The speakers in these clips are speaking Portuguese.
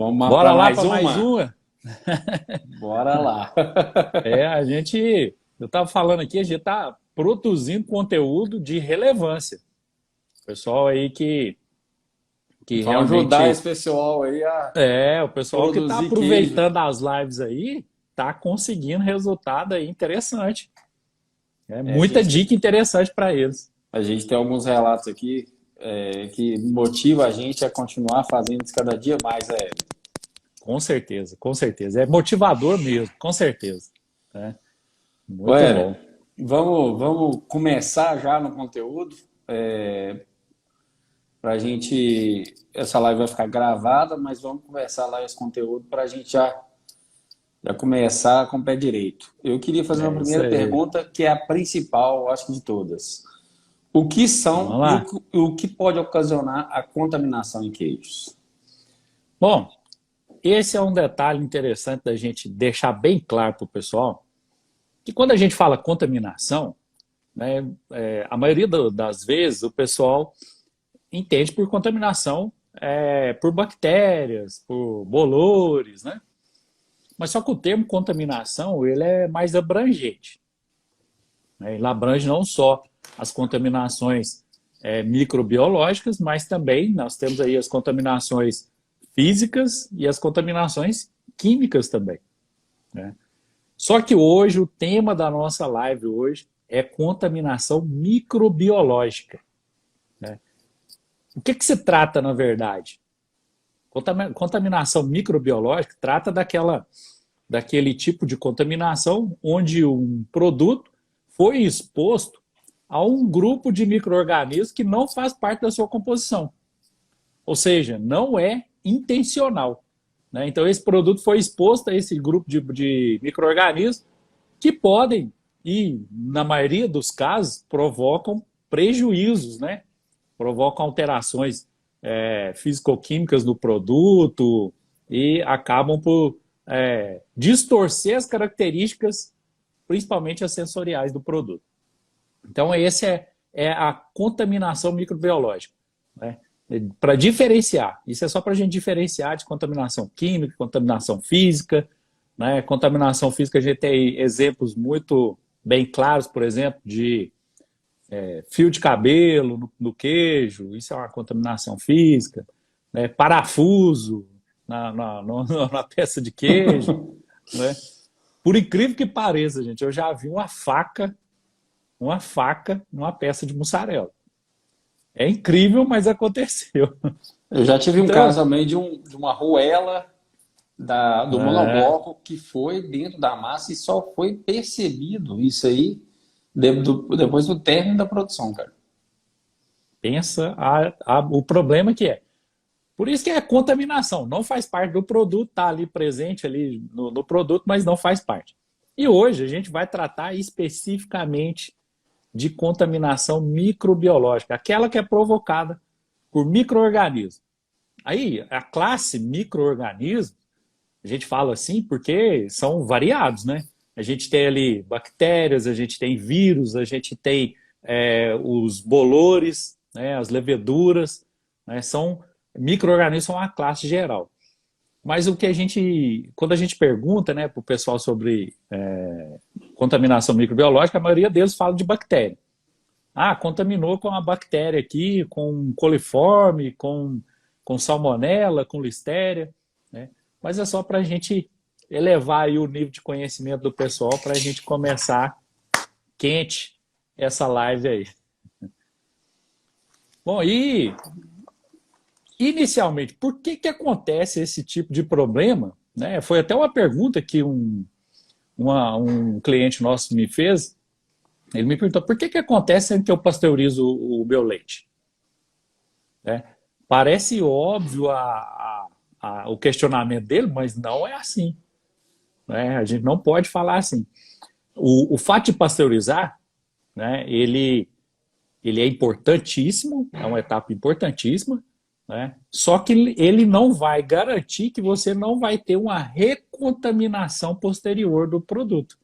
Vamos Bora para lá mais para mais uma? uma? Bora lá. Eu estava falando aqui, a gente está produzindo conteúdo de relevância. Pessoal aí que Vamos ajudar realmente esse pessoal aí a o pessoal que está produzir queijo. aproveitando as lives aí, está conseguindo resultado aí interessante. É É, muita dica interessante para eles. a gente tem alguns relatos aqui que motiva a gente a continuar fazendo isso cada dia mais. Com certeza, com certeza. É motivador mesmo, com certeza. Né? Muito Ué, bom. vamos começar já no conteúdo. Para a gente. Essa live vai ficar gravada, mas vamos começar lá esse conteúdo para a gente já começar com o pé direito. Eu queria fazer uma É isso primeira aí. pergunta, que é a principal, acho que de todas. O que Vamos são e lá. o que pode ocasionar a contaminação em queijos? Bom, esse é um detalhe interessante da gente deixar bem claro para o pessoal, que quando a gente fala contaminação, né, a maioria das vezes o pessoal entende por contaminação por bactérias, por bolores, né? Mas só que o termo contaminação ele é mais abrangente. Né? Ele abrange não só as contaminações microbiológicas, mas também nós temos aí as contaminações físicas e as contaminações químicas também. Né? Só que hoje, o tema da nossa live hoje é contaminação microbiológica. Né? O que se trata, na verdade? Contaminação microbiológica trata daquele tipo de contaminação onde um produto foi exposto a um grupo de micro-organismos que não faz parte da sua composição. Ou seja, não é intencional. Né? Então, esse produto foi exposto a esse grupo de micro-organismos que podem, e na maioria dos casos, provocam prejuízos, né? Provocam alterações físico-químicas no produto e acabam por distorcer as características, principalmente as sensoriais do produto. Então, esse é a contaminação microbiológica. Né? Para diferenciar, isso é só para a gente diferenciar de contaminação química, contaminação física. Né? Contaminação física, a gente tem exemplos muito bem claros, por exemplo, de fio de cabelo no queijo, isso é uma contaminação física. Né? Parafuso na peça de queijo. Né? Por incrível que pareça, gente, eu já vi uma faca numa peça de mussarela. É incrível, mas aconteceu. Eu já tive um caso Então, também de uma arruela do é, monobloco que foi dentro da massa e só foi percebido isso aí depois do término da produção, cara. pensa o problema que é. Por isso que é contaminação, não faz parte do produto, está ali presente ali no produto, mas não faz parte. E hoje a gente vai tratar especificamente de contaminação microbiológica, aquela que é provocada por micro-organismos. Aí, a classe micro-organismo, a gente fala assim porque são variados, né? A gente tem ali bactérias, a gente tem vírus, a gente tem os bolores, né, as leveduras, né, são micro-organismos são uma classe geral. Mas o que quando a gente pergunta, né, para o pessoal sobre contaminação microbiológica, a maioria deles fala de bactéria. Ah, contaminou com a bactéria aqui, com coliforme, com salmonela, com listéria, né? Mas é só para a gente elevar aí o nível de conhecimento do pessoal para a gente começar quente essa live aí. Bom, e inicialmente, por que acontece esse tipo de problema? Né? Foi até uma pergunta que um cliente nosso me fez. Ele me perguntou por que acontece sempre que eu pasteurizo meu leite. Né? Parece óbvio o questionamento dele, mas não é assim. Né? A gente não pode falar assim. O fato de pasteurizar, né, ele é importantíssimo, é uma etapa importantíssima, né? Só que ele não vai garantir que você não vai ter uma recontaminação posterior do produto.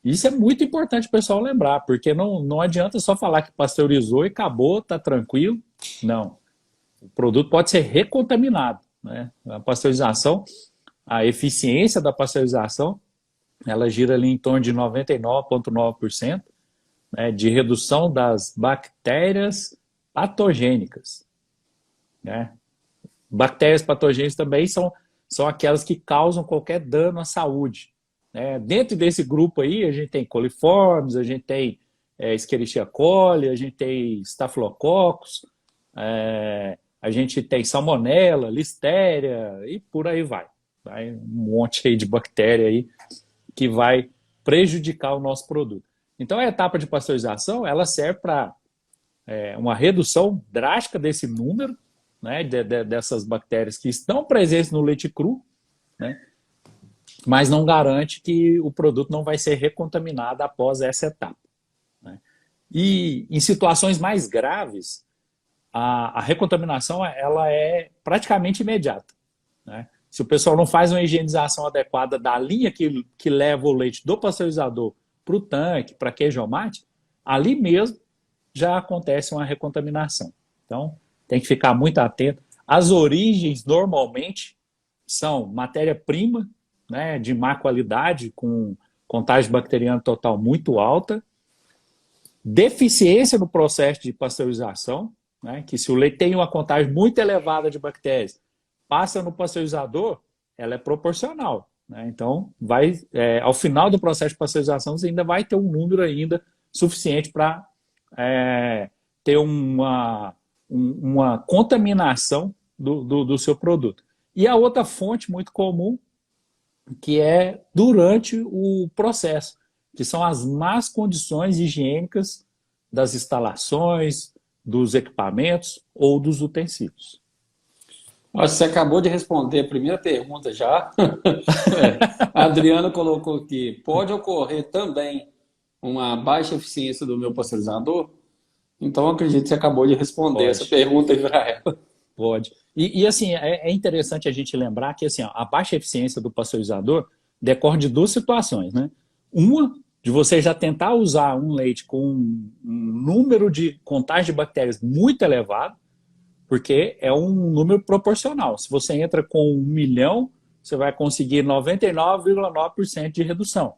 Isso é muito importante o pessoal lembrar, porque não adianta só falar que pasteurizou e acabou, tá tranquilo. Não. O produto pode ser recontaminado. né? A pasteurização, a eficiência da pasteurização, ela gira ali em torno de 99,9%, né, de redução das bactérias patogênicas, né? Bactérias patogênicas também são aquelas que causam qualquer dano à saúde, né? Dentro desse grupo aí, a gente tem coliformes, a gente tem Escherichia coli, a gente tem Staphylococcus, a gente tem salmonela, listéria e por aí vai. Vai um monte aí de bactéria aí que vai prejudicar o nosso produto. Então, a etapa de pasteurização, ela serve para uma redução drástica desse número, né, dessas bactérias que estão presentes no leite cru, né, mas não garante que o produto não vai ser recontaminado após essa etapa, né. E em situações mais graves, a recontaminação ela é praticamente imediata, né. Se o pessoal não faz uma higienização adequada da linha que leva o leite do pasteurizador para o tanque, para queijo mate, ali mesmo já acontece uma recontaminação. Então, tem que ficar muito atento. As origens, normalmente, são matéria-prima, né, de má qualidade, com contagem bacteriana total muito alta, deficiência no processo de pasteurização, né, que se o leite tem uma contagem muito elevada de bactérias, passa no pasteurizador, ela é proporcional, né? Então, ao final do processo de pasteurização, você ainda vai ter um número ainda suficiente para ter uma contaminação do seu produto. E a outra fonte muito comum, que é durante o processo, que são as más condições higiênicas das instalações, dos equipamentos ou dos utensílios. Você acabou de responder a primeira pergunta já. A Adriana colocou aqui, pode ocorrer também uma baixa eficiência do meu pasteurizador? Então, eu acredito que você acabou de responder essa pergunta aí para ela. Pode. E assim, é interessante a gente lembrar que assim, a baixa eficiência do pasteurizador decorre de duas situações, né? Uma, de você já tentar usar um leite com um número de contagem de bactérias muito elevado, porque é um número proporcional. Se você entra com 1 milhão, você vai conseguir 99,9% de redução.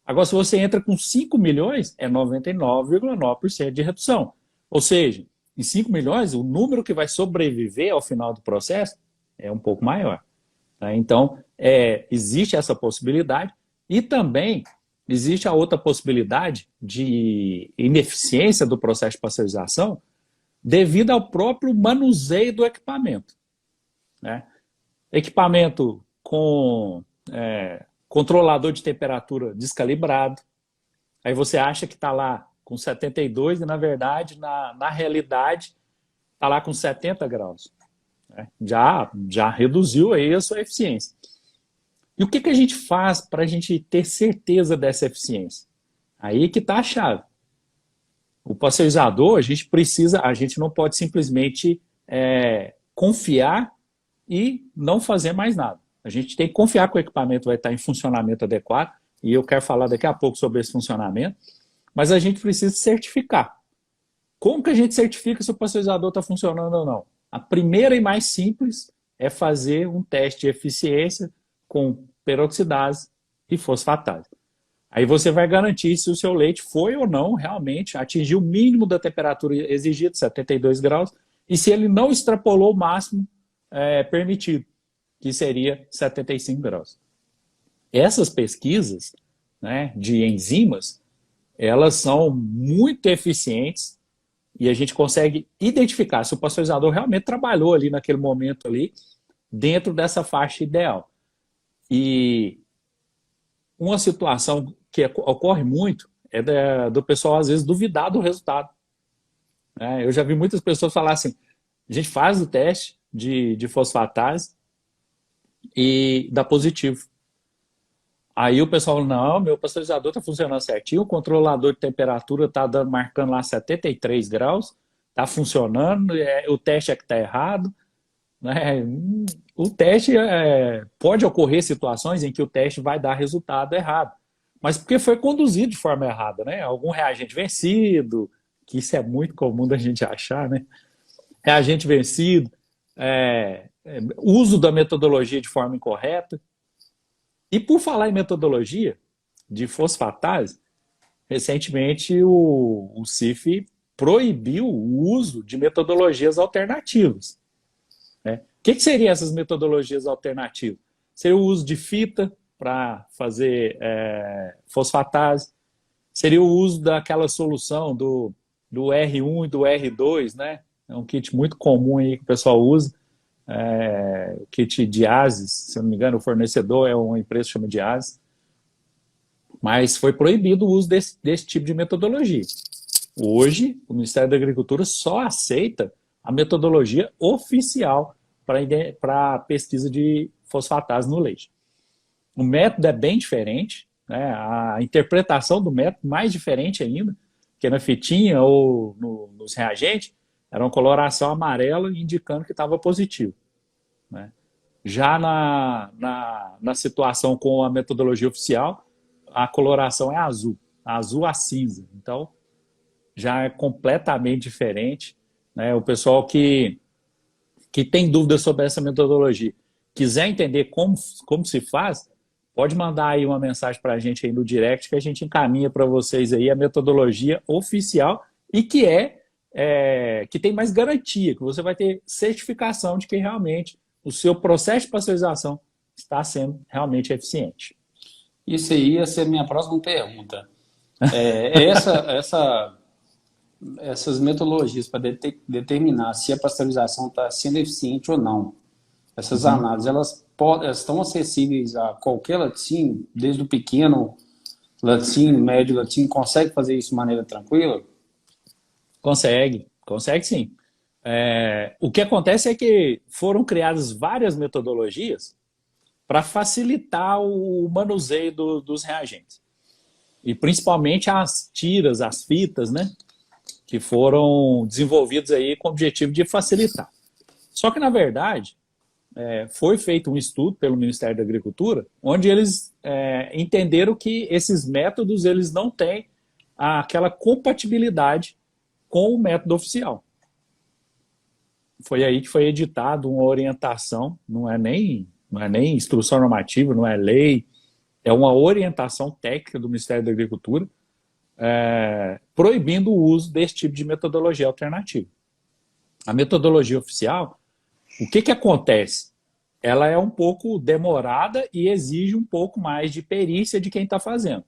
Agora, se você entra com 5 milhões, é 99,9% de redução. Ou seja, em 5 milhões, o número que vai sobreviver ao final do processo é um pouco maior, tá? Então, existe essa possibilidade e também existe a outra possibilidade de ineficiência do processo de pasteurização devido ao próprio manuseio do equipamento, né? Equipamento com controlador de temperatura descalibrado, aí você acha que está lá com 72 e, na verdade, na realidade, está lá com 70 graus. Né? Já reduziu aí a sua eficiência. E o que a gente faz para a gente ter certeza dessa eficiência? Aí que está a chave. O pasteurizador, a gente não pode simplesmente confiar e não fazer mais nada. A gente tem que confiar que o equipamento vai estar em funcionamento adequado, e eu quero falar daqui a pouco sobre esse funcionamento, mas a gente precisa certificar. Como que a gente certifica se o pasteurizador está funcionando ou não? A primeira e mais simples é fazer um teste de eficiência com peroxidase e fosfatase. Aí você vai garantir se o seu leite foi ou não realmente atingir o mínimo da temperatura exigida, 72 graus, e se ele não extrapolou o máximo permitido, que seria 75 graus. Essas pesquisas, né, de enzimas, elas são muito eficientes e a gente consegue identificar se o pasteurizador realmente trabalhou ali naquele momento ali, dentro dessa faixa ideal. E uma situação que ocorre muito é do pessoal, às vezes, duvidar do resultado. Eu já vi muitas pessoas falar assim, a gente faz o teste de fosfatase e dá positivo. Aí o pessoal fala, não, meu pasteurizador está funcionando certinho, o controlador de temperatura está marcando lá 73 graus, está funcionando, o teste é que está errado. Né? O teste, pode ocorrer situações em que o teste vai dar resultado errado, mas porque foi conduzido de forma errada, né? Algum reagente vencido, que isso é muito comum da gente achar, né? Reagente vencido, uso da metodologia de forma incorreta. E por falar em metodologia de fosfatase, recentemente o CIF proibiu o uso de metodologias alternativas. Né? O que seriam essas metodologias alternativas? Seria o uso de fita para fazer fosfatase, seria o uso daquela solução do R1 e do R2, né? É um kit muito comum aí que o pessoal usa, o kit Diases, se eu não me engano, o fornecedor é uma empresa que chama Diases, mas foi proibido o uso desse tipo de metodologia. Hoje, o Ministério da Agricultura só aceita a metodologia oficial para pesquisa de fosfatase no leite. O método é bem diferente, né? A interpretação do método mais diferente ainda, que na fitinha ou nos reagentes, era uma coloração amarela indicando que estava positivo. Né? Já na situação com a metodologia oficial, a coloração é azul a cinza. Então, já é completamente diferente. Né? O pessoal que tem dúvidas sobre essa metodologia, quiser entender como se faz, pode mandar aí uma mensagem para a gente aí no direct que a gente encaminha para vocês aí a metodologia oficial e que tem mais garantia, que você vai ter certificação de que realmente o seu processo de pasteurização está sendo realmente eficiente. Isso aí ia ser a minha próxima pergunta. Essas metodologias para determinar se a pasteurização está sendo eficiente ou não, essas análises, elas estão acessíveis a qualquer laticínio, desde o pequeno laticínio, médio laticínio, consegue fazer isso de maneira tranquila? Consegue sim. O que acontece é que foram criadas várias metodologias para facilitar o manuseio dos reagentes. E principalmente as tiras, as fitas, né? Que foram desenvolvidas aí com o objetivo de facilitar. Só que, na verdade, foi feito um estudo pelo Ministério da Agricultura, onde eles entenderam que esses métodos eles não têm aquela compatibilidade com o método oficial. Foi aí que foi editado uma orientação, não é nem instrução normativa, não é lei, é uma orientação técnica do Ministério da Agricultura, proibindo o uso desse tipo de metodologia alternativa. A metodologia oficial, o que acontece? Ela é um pouco demorada e exige um pouco mais de perícia de quem está fazendo.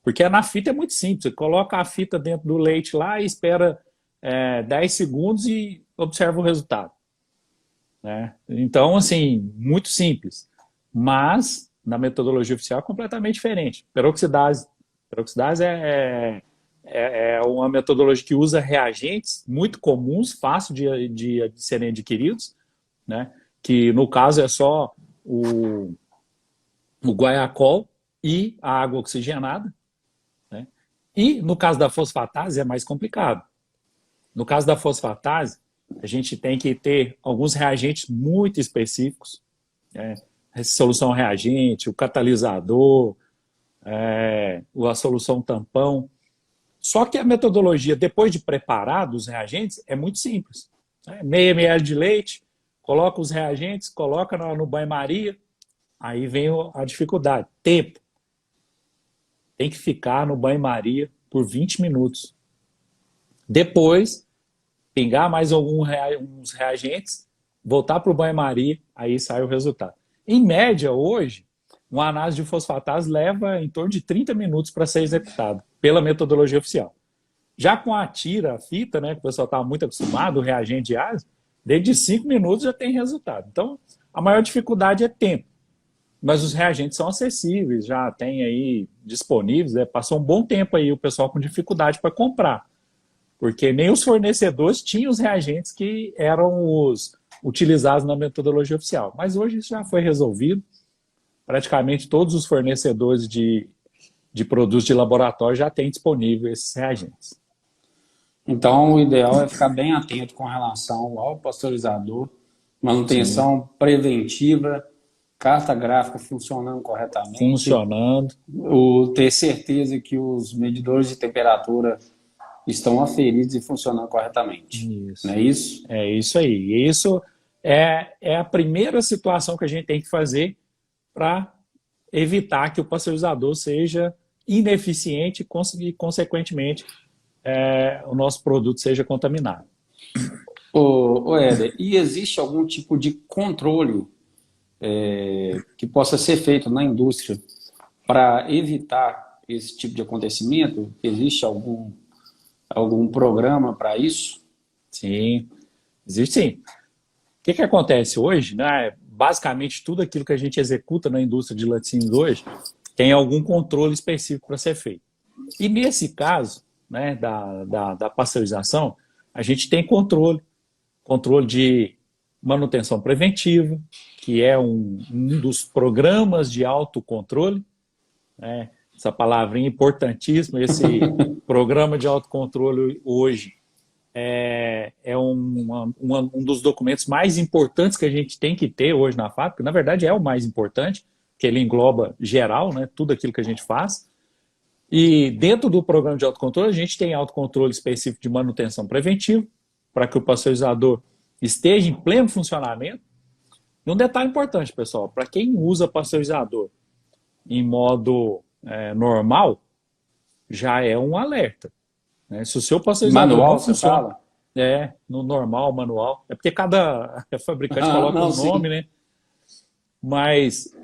Porque na fita é muito simples, você coloca a fita dentro do leite lá e espera 10 segundos e observa o resultado. Né? Então, assim, muito simples. Mas, na metodologia oficial, é completamente diferente. Peroxidase é uma metodologia que usa reagentes muito comuns, fácil de serem adquiridos, né? Que no caso é só o guaiacol e a água oxigenada. Né? E no caso da fosfatase é mais complicado. No caso da fosfatase, a gente tem que ter alguns reagentes muito específicos, solução reagente, o catalisador, a solução tampão. Só que a metodologia, depois de preparar os reagentes, é muito simples. Meio ml de leite, coloca os reagentes, coloca no banho-maria, aí vem a dificuldade. Tempo. Tem que ficar no banho-maria por 20 minutos. Depois, pingar mais uns reagentes, voltar para o banho-maria, aí sai o resultado. Em média, hoje, uma análise de fosfatase leva em torno de 30 minutos para ser executado, pela metodologia oficial. Já com a tira, a fita, né, que o pessoal está muito acostumado, o reagente de asa, desde 5 minutos já tem resultado. Então, a maior dificuldade é tempo. Mas os reagentes são acessíveis, já tem aí disponíveis, passou um bom tempo aí o pessoal com dificuldade para comprar. Porque nem os fornecedores tinham os reagentes que eram os utilizados na metodologia oficial. Mas hoje isso já foi resolvido. Praticamente todos os fornecedores de produtos de laboratório já têm disponível esses reagentes. Então, o ideal é ficar bem atento com relação ao pasteurizador, manutenção preventiva, carta gráfica funcionando corretamente. Funcionando. Ter certeza que os medidores de temperatura estão aferidos e funcionando corretamente. Isso. Não é isso? É isso aí. E isso é a primeira situação que a gente tem que fazer para evitar que o pasteurizador seja ineficiente e, consequentemente, o nosso produto seja contaminado. Ô Éder, e existe algum tipo de controle que possa ser feito na indústria para evitar esse tipo de acontecimento? Existe algum programa para isso? Sim, existe sim. O que acontece hoje, né? Basicamente, tudo aquilo que a gente executa na indústria de laticínios hoje tem algum controle específico para ser feito. E nesse caso, né, da pasteurização, a gente tem controle de manutenção preventiva, que é um dos programas de autocontrole, né? Essa palavrinha importantíssima, esse programa de autocontrole hoje um dos documentos mais importantes que a gente tem que ter hoje na fábrica. Na verdade, é o mais importante, que ele engloba geral, né, tudo aquilo que a gente faz. E dentro do programa de autocontrole, a gente tem autocontrole específico de manutenção preventiva, para que o pasteurizador esteja em pleno funcionamento. E um detalhe importante, pessoal, para quem usa pasteurizador em modo normal, já é um alerta. Né? Se o seu pasteurizador Manual, não você funciona, fala? no normal, manual, é porque cada fabricante coloca Não, um sim. nome, né? Mas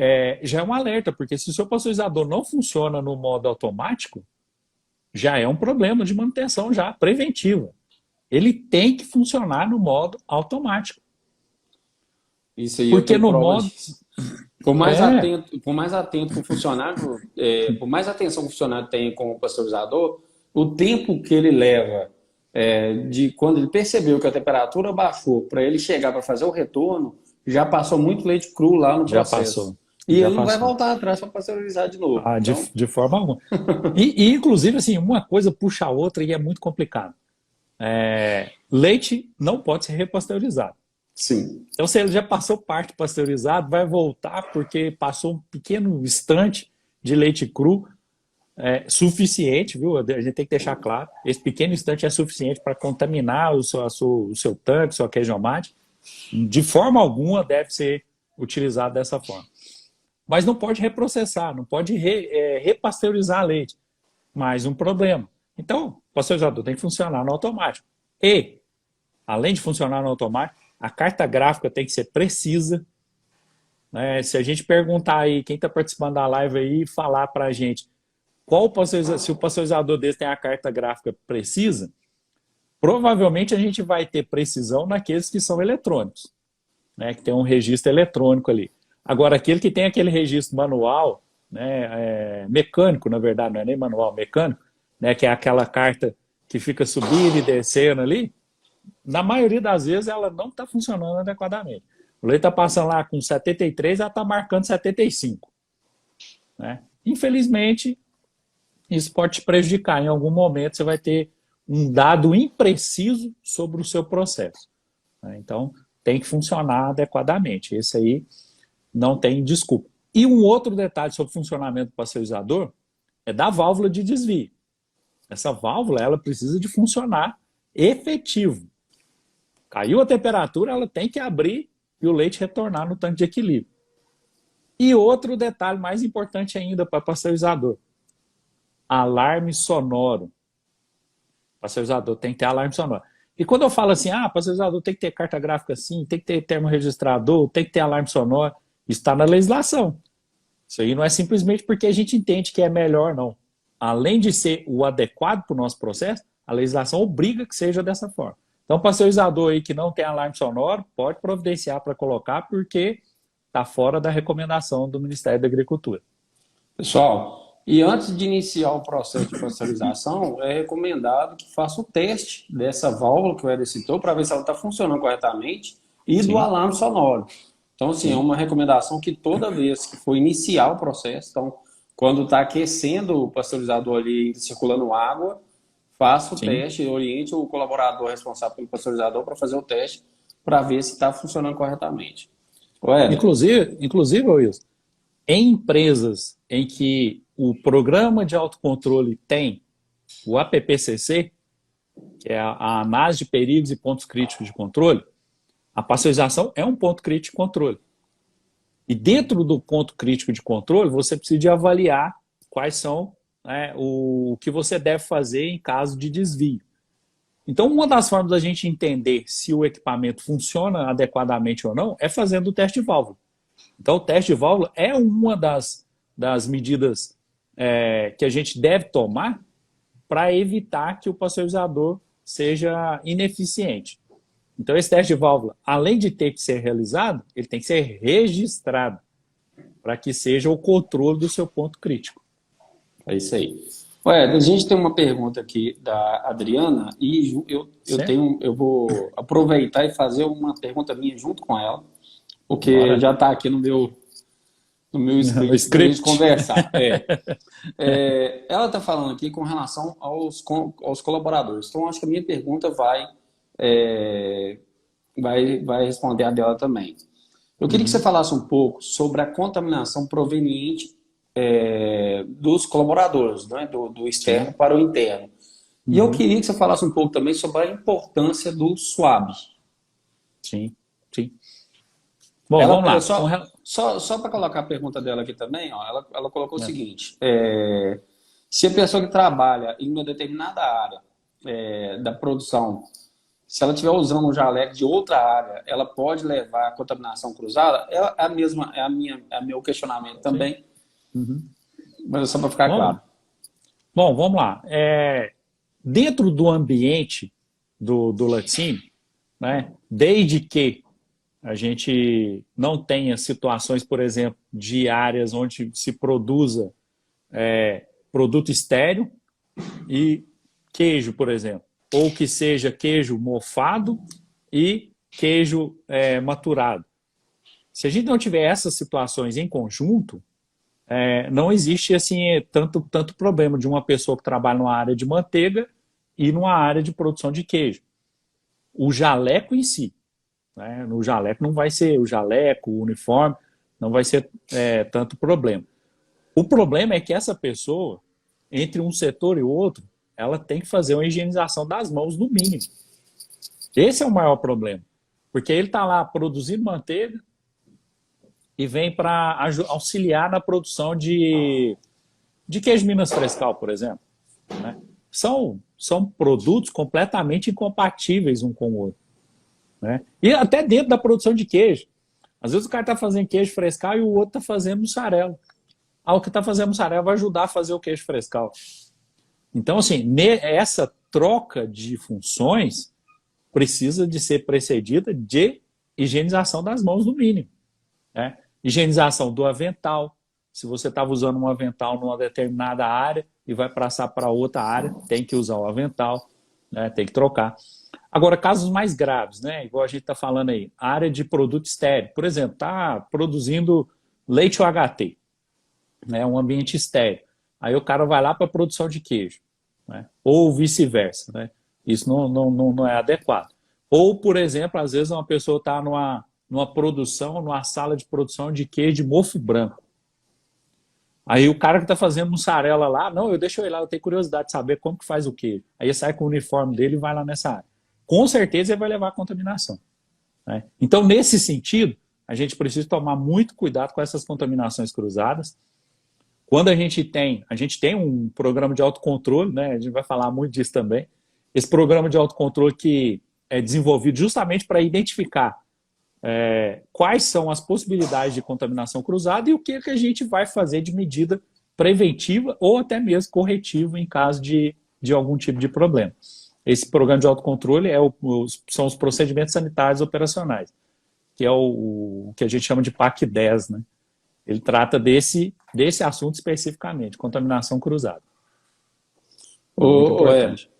já é um alerta, porque se o seu pasteurizador não funciona no modo automático, já é um problema de manutenção já preventiva. Ele tem que funcionar no modo automático. Isso aí eu Porque tenho no prova modo. disso. Por mais É, atento, por mais atento que o funcionário, por mais atenção que o funcionário tem com o pasteurizador, o tempo que ele leva de quando ele percebeu que a temperatura baixou para ele chegar para fazer o retorno, já passou muito leite cru lá no já processo. passou. E Já ele não vai passou. voltar atrás para pasteurizar de novo. Ah, de, Então, de forma alguma. Inclusive, assim, uma coisa puxa a outra e é muito complicado. Leite não pode ser repasteurizado. sim. Então, se ele já passou parte pasteurizado, vai voltar porque passou um pequeno instante de leite cru suficiente, viu? A gente tem que deixar claro. Esse pequeno instante é suficiente para contaminar o seu tanque, sua queijomate. De forma alguma deve ser utilizado dessa forma. Mas não pode reprocessar, não pode repasteurizar leite. Mais um problema. Então, o pasteurizador tem que funcionar no automático. E, além de funcionar no automático, a carta gráfica tem que ser precisa. Né? Se a gente perguntar aí, quem está participando da live aí, falar para a gente se o pasteurizador desse tem a carta gráfica precisa, provavelmente a gente vai ter precisão naqueles que são eletrônicos, né? Que tem um registro eletrônico ali. Agora, aquele que tem aquele registro manual, né, mecânico, na verdade, não é nem manual, mecânico, né, que é aquela carta que fica subindo e descendo ali, na maioria das vezes ela não está funcionando adequadamente. O leite está passando lá com 73, ela está marcando 75. Né? Infelizmente, isso pode te prejudicar. Em algum momento você vai ter um dado impreciso sobre o seu processo. Né? Então, tem que funcionar adequadamente. Esse aí não tem desculpa. E um outro detalhe sobre o funcionamento do pasteurizador é da válvula de desvio. Essa válvula ela precisa de funcionar efetivo. Caiu a temperatura, ela tem que abrir e o leite retornar no tanque de equilíbrio. E outro detalhe mais importante ainda para pasteurizador: alarme sonoro. Pasteurizador tem que ter alarme sonoro. E quando eu falo assim, pasteurizador tem que ter carta gráfica assim, tem que ter termorregistrador, tem que ter alarme sonoro, está na legislação. Isso aí não é simplesmente porque a gente entende que é melhor, não. Além de ser o adequado para o nosso processo, a legislação obriga que seja dessa forma. Então, pasteurizador aí que não tem alarme sonoro, pode providenciar para colocar, porque está fora da recomendação do Ministério da Agricultura. Pessoal, e antes de iniciar o processo de pasteurização, é recomendado que faça o teste dessa válvula que o Éder citou para ver se ela está funcionando corretamente e do Sim, alarme sonoro. Então, assim, é sim, uma recomendação que toda vez que for iniciar o processo, então, quando está aquecendo o pasteurizador ali, circulando água, faça o sim. teste, oriente o colaborador responsável pelo pasteurizador para fazer o teste para ver se está funcionando corretamente. Ô, Éder, Inclusive, Wilson, em empresas em que o programa de autocontrole tem o APPCC, que é a análise de perigos e pontos críticos de controle, a pasteurização é um ponto crítico de controle. E dentro do ponto crítico de controle, você precisa de avaliar quais são, né, o que você deve fazer em caso de desvio. Então, uma das formas da gente entender se o equipamento funciona adequadamente ou não é fazendo o teste de válvula. Então, o teste de válvula é uma das medidas que a gente deve tomar para evitar que o pasteurizador seja ineficiente. Então, esse teste de válvula, além de ter que ser realizado, ele tem que ser registrado para que seja o controle do seu ponto crítico. É isso aí. Ué, a gente tem uma pergunta aqui da Adriana e eu vou aproveitar e fazer uma pergunta minha junto com ela, porque Bora. já está aqui no meu script para a gente conversar. Ela está falando aqui com relação aos colaboradores. Então, acho que a minha pergunta vai responder a dela também. Eu queria que você falasse um pouco sobre a contaminação proveniente dos colaboradores, né? do externo para o interno. E eu queria que você falasse um pouco também sobre a importância do SWAB. Sim. Bom, vamos lá. Só para colocar a pergunta dela aqui também, ó, ela colocou o seguinte: se a pessoa que trabalha em uma determinada área da produção, se ela estiver usando um jaleco de outra área, ela pode levar a contaminação cruzada? É o meu questionamento também. Mas é só para ficar claro. Bom, vamos lá. Dentro do ambiente do laticínio, né, desde que a gente não tenha situações, por exemplo, de áreas onde se produza produto estéril e queijo, por exemplo, ou que seja queijo mofado e queijo maturado. Se a gente não tiver essas situações em conjunto, não existe assim tanto problema de uma pessoa que trabalha numa área de manteiga e numa área de produção de queijo. O jaleco em si, né? No jaleco não vai ser o jaleco, o uniforme, não vai ser tanto problema. O problema é que essa pessoa, entre um setor e outro, ela tem que fazer uma higienização das mãos no mínimo. Esse é o maior problema, porque ele está lá produzindo manteiga e vem para auxiliar na produção de queijo Minas Frescal, por exemplo. Né? São produtos completamente incompatíveis um com o outro. Né? E até dentro da produção de queijo. Às vezes o cara está fazendo queijo frescal e o outro está fazendo mussarela. O que está fazendo mussarela vai ajudar a fazer o queijo frescal. Então, assim, essa troca de funções precisa de ser precedida de higienização das mãos no mínimo. Né? Higienização do avental. Se você estava usando um avental numa determinada área e vai passar para outra área, tem que usar o avental, né? Tem que trocar. Agora, casos mais graves, né? Igual a gente está falando aí, área de produto estéril. Por exemplo, está produzindo leite UHT, né? Um ambiente estéril. Aí o cara vai lá para a produção de queijo, né? Ou vice-versa, né? Isso não é adequado. Ou, por exemplo, às vezes uma pessoa está numa produção, numa sala de produção de queijo de mofo branco. Aí o cara que está fazendo mussarela lá, não, deixa eu ir lá, eu tenho curiosidade de saber como que faz o queijo. Aí ele sai com o uniforme dele e vai lá nessa área. Com certeza ele vai levar a contaminação. Né? Então, nesse sentido, a gente precisa tomar muito cuidado com essas contaminações cruzadas. Quando a gente tem um programa de autocontrole, né? A gente vai falar muito disso também. Esse programa de autocontrole que é desenvolvido justamente para identificar quais são as possibilidades de contaminação cruzada e o que a gente vai fazer de medida preventiva ou até mesmo corretiva em caso de algum tipo de problema. Esse programa de autocontrole são os procedimentos sanitários operacionais, que é o que a gente chama de PAC 10, né? Ele trata desse assunto especificamente, contaminação cruzada. Muito importante.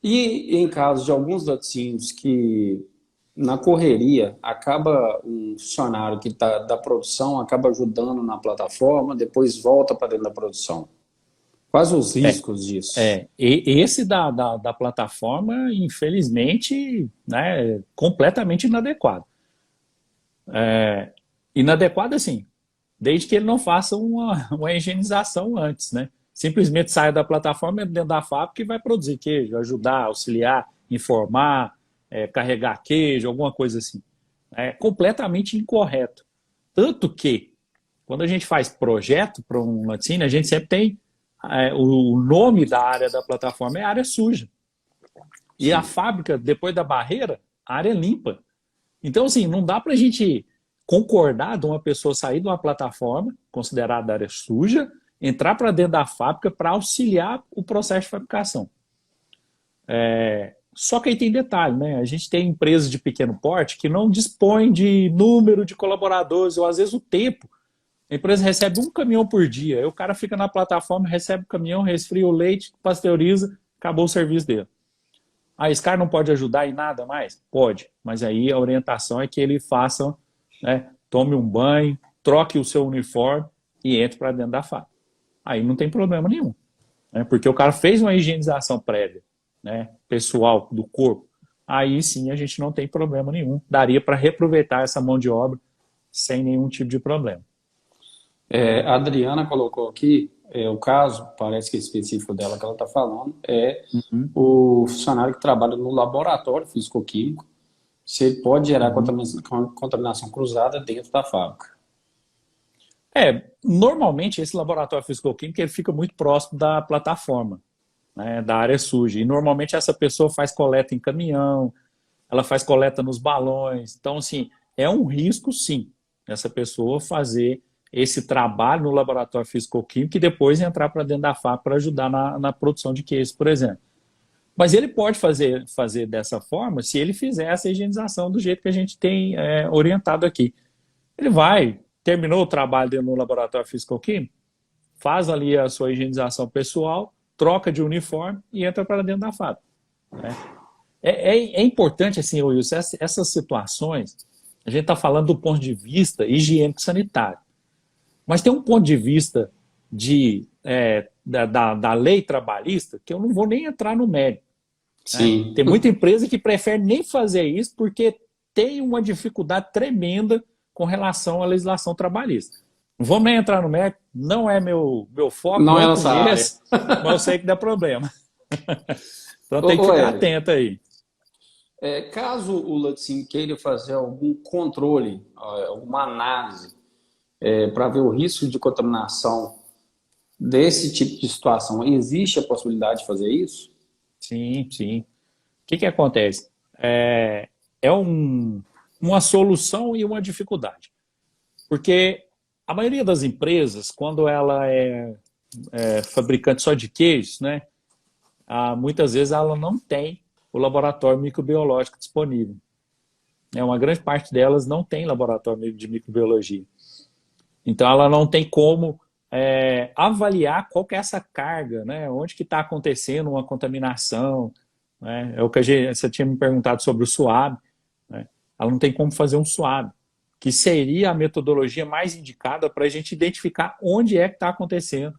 E em caso de alguns laticínios que na correria acaba um funcionário que está da produção acaba ajudando na plataforma, depois volta para dentro da produção. Quais os riscos disso? E esse da plataforma, infelizmente, né, é completamente inadequado. Inadequado, assim, desde que ele não faça uma higienização antes, né? Simplesmente sai da plataforma dentro da fábrica e vai produzir queijo, ajudar, auxiliar, informar, carregar queijo, alguma coisa assim. É completamente incorreto. Tanto que, quando a gente faz projeto para um laticínio, a gente sempre tem o nome da área da plataforma é área suja. E a Sim. fábrica, depois da barreira, área limpa. Então, assim, não dá para a gente concordar de uma pessoa sair de uma plataforma considerada área suja, entrar para dentro da fábrica para auxiliar o processo de fabricação. Só que aí tem detalhe, né? A gente tem empresas de pequeno porte que não dispõem de número de colaboradores, ou às vezes o tempo. A empresa recebe um caminhão por dia, aí o cara fica na plataforma, recebe o caminhão, resfria o leite, pasteuriza, acabou o serviço dele. Esse cara não pode ajudar em nada mais? Pode, mas aí a orientação é que ele faça, né, tome um banho, troque o seu uniforme e entre para dentro da fábrica. Aí não tem problema nenhum, né, porque o cara fez uma higienização prévia, né, pessoal do corpo. Aí sim a gente não tem problema nenhum. Daria para reaproveitar essa mão de obra sem nenhum tipo de problema. A Adriana colocou aqui, o caso, parece que é específico dela que ela está falando, é Uhum, o funcionário que trabalha no laboratório físico-químico, se ele pode gerar uhum. contaminação cruzada dentro da fábrica. Normalmente esse laboratório físico-químico ele fica muito próximo da plataforma, né, da área suja. E normalmente essa pessoa faz coleta em caminhão, ela faz coleta nos balões. Então, assim, é um risco, sim, essa pessoa fazer esse trabalho no laboratório físico-químico e depois entrar para dentro da fábrica para ajudar na produção de queijo, por exemplo. Mas ele pode fazer dessa forma se ele fizer essa higienização do jeito que a gente tem orientado aqui. Ele vai, terminou o trabalho dele no laboratório físico-químico, faz ali a sua higienização pessoal, troca de uniforme e entra para dentro da fábrica, né? É importante, assim, Wilson, essas situações, a gente está falando do ponto de vista higiênico-sanitário, mas tem um ponto de vista da lei trabalhista que eu não vou nem entrar no mérito, né? Sim. Tem muita empresa que prefere nem fazer isso porque tem uma dificuldade tremenda com relação à legislação trabalhista. Não vamos nem entrar no mérito, não é meu foco, Não é não nossa área. conheço, mas eu sei que dá problema. Então tem que Ô, ficar Hélio, atento aí. caso o laticínio queira fazer algum controle, alguma análise, para ver o risco de contaminação desse tipo de situação, existe a possibilidade de fazer isso? Sim, sim. O que acontece? É uma solução e uma dificuldade. Porque a maioria das empresas, quando ela é fabricante só de queijos, né, muitas vezes ela não tem o laboratório microbiológico disponível. Uma grande parte delas não tem laboratório de microbiologia. Então ela não tem como avaliar qual que é essa carga, né, onde que está acontecendo uma contaminação, né, é o que você tinha me perguntado sobre o SWAB, né, ela não tem como fazer um SWAB, que seria a metodologia mais indicada para a gente identificar onde é que está acontecendo